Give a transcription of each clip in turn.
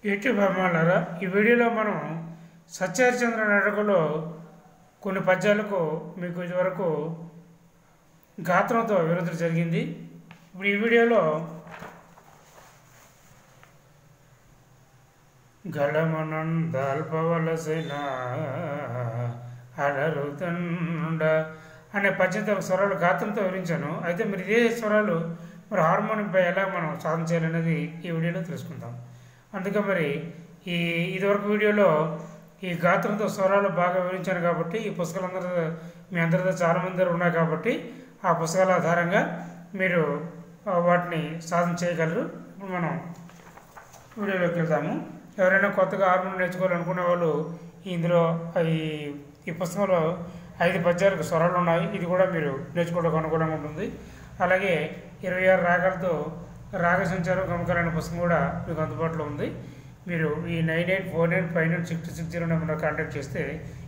YouTube అభిమానులారా, ఈ వీడియోలో మనం సత్యహరిశ్చంద్ర నాటకంలో కొన్ని పద్యాలకు మీకు ఇదివరకు గాత్రంతో వివరించడం జరిగింది. ఇప్పుడు ఈ వీడియోలో గళమనందల్పవలసిన అలరుతండ అనే పద్యంతో స్వరాలు గాత్రంతో వివరించాను. అయితే మరి ఇదే స్వరాలు మరి హార్మోనియంపై ఎలా మనం సాధన చేయాలనేది ఈ వీడియోలో తెలుసుకుందాం. అందుకే మరి ఇదివరకు వీడియోలో ఈ గాత్రంతో స్వరాలు బాగా వివరించాను కాబట్టి ఈ పుస్తకాలందరూ మీ అందరితో చాలామంది ఉన్నాయి కాబట్టి ఆ పుస్తకాల ఆధారంగా మీరు వాటిని సాధన చేయగలరు. ఇప్పుడు మనం వీడియోలోకి వెళ్దాము. ఎవరైనా కొత్తగా హార్మోనియం నేర్చుకోవాలనుకునే వాళ్ళు ఇందులో ఈ పుస్తకంలో 5 పద్యాలకు స్వరాలు ఉన్నాయి. ఇది కూడా మీరు నేర్చుకోవడానికి అనుకూలంగా ఉంటుంది. అలాగే 26 రాగాలతో రాగ సంచారం గమకాలు అనే పుస్తకం కూడా మీకు అందుబాటులో ఉంది. మీరు ఈ 9849596260 నెంబర్ కాంటాక్ట్ చేస్తే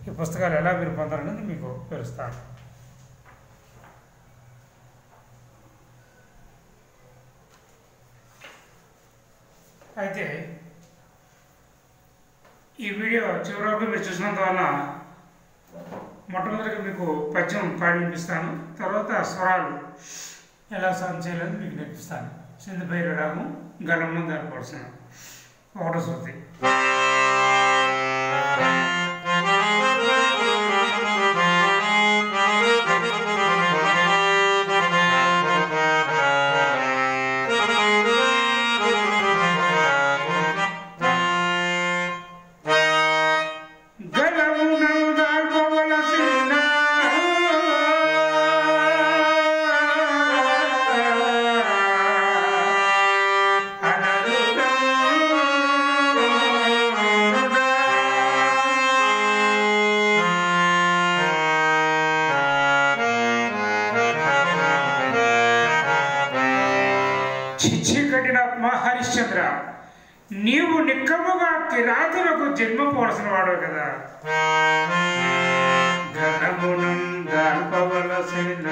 ఈ పుస్తకాలు ఎలా మీరు పొందాలనేది మీకు వివరిస్తాను. అయితే ఈ వీడియో చివరి వరకు మీరు చూసినంత వల్ల మొట్టమొదటిగా మీకు పద్యం పాడి వినిపిస్తాను. తర్వాత స్వరాలు ఎలా సాధన చేయాలని మీకు నేర్పిస్తాను. సింధుభైరవ రాగం గళంలో దానిపడుసిన 1వ శృతి. చిచ్చికటిన హరిశ్చంద్ర, నీవు నిక్కముగా కిరాతులకు జన్మ పోవలసిన వాడు కదా. గణమునందల్పవలసిన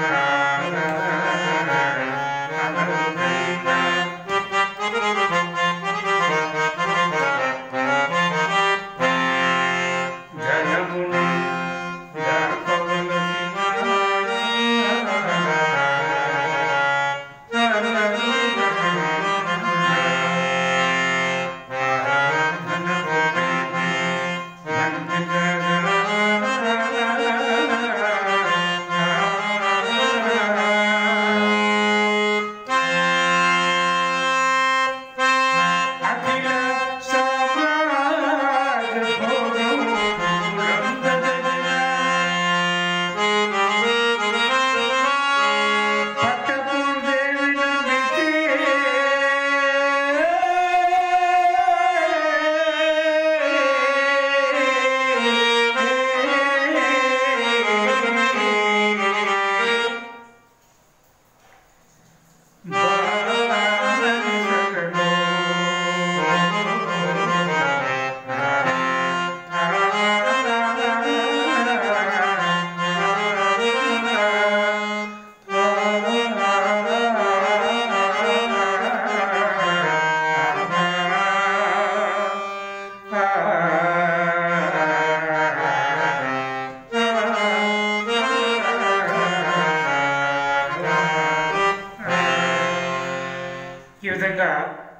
ఈ విధంగా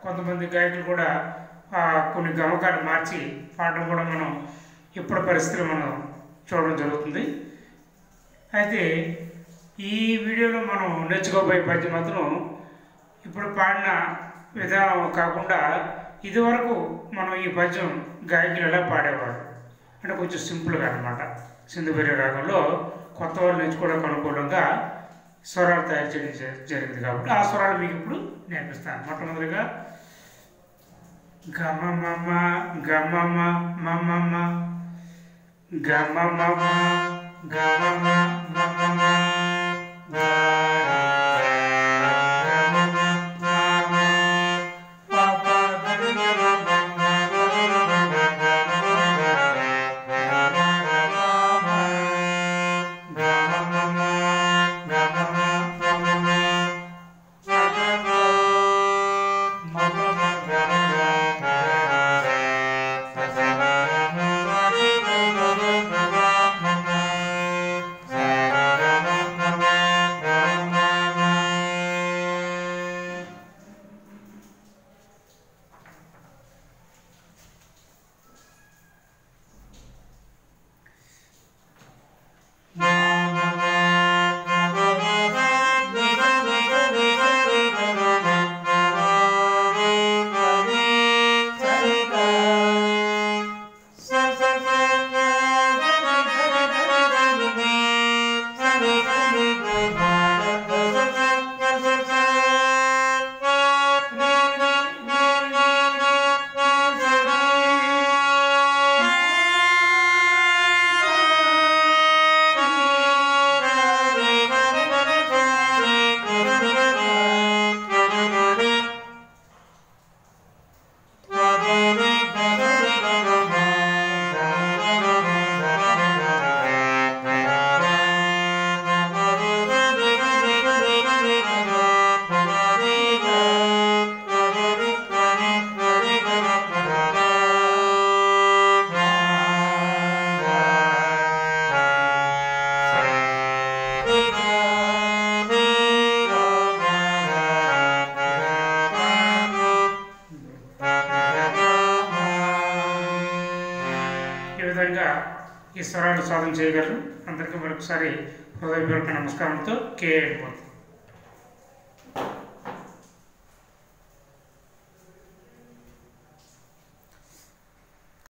కొంతమంది గాయకులు కూడా కొన్ని గమకాలు మార్చి పాడడం కూడా మనం ఇప్పుడు పరిస్థితులు మనం చూడడం జరుగుతుంది. అయితే ఈ వీడియోలో మనం నేర్చుకోబోయే పద్యం మాత్రం ఇప్పుడు పాడిన విధానం కాకుండా ఇదివరకు మనం ఈ పద్యం గాయకులు ఎలా పాడేవాడు అంటే కొంచెం సింపుల్గా అనమాట. సింధుభైరవ రాగంలో కొత్త వాళ్ళు నేర్చుకోవడానికి అనుకూలంగా స్వరాలు తయారు చేయడం జరిగింది కాబట్టి ఆ స్వరాలు మీకు ఇప్పుడు నేర్పిస్తాను. మొట్టమొదటిగా గమమమ గమమ మమమ గమమమ గమమ మమమ Mama, ఈ స్వరాలు సాధన చేయగలరు. అందరికీ మరొకసారి హృదయపూర్వక నమస్కారంతో కే.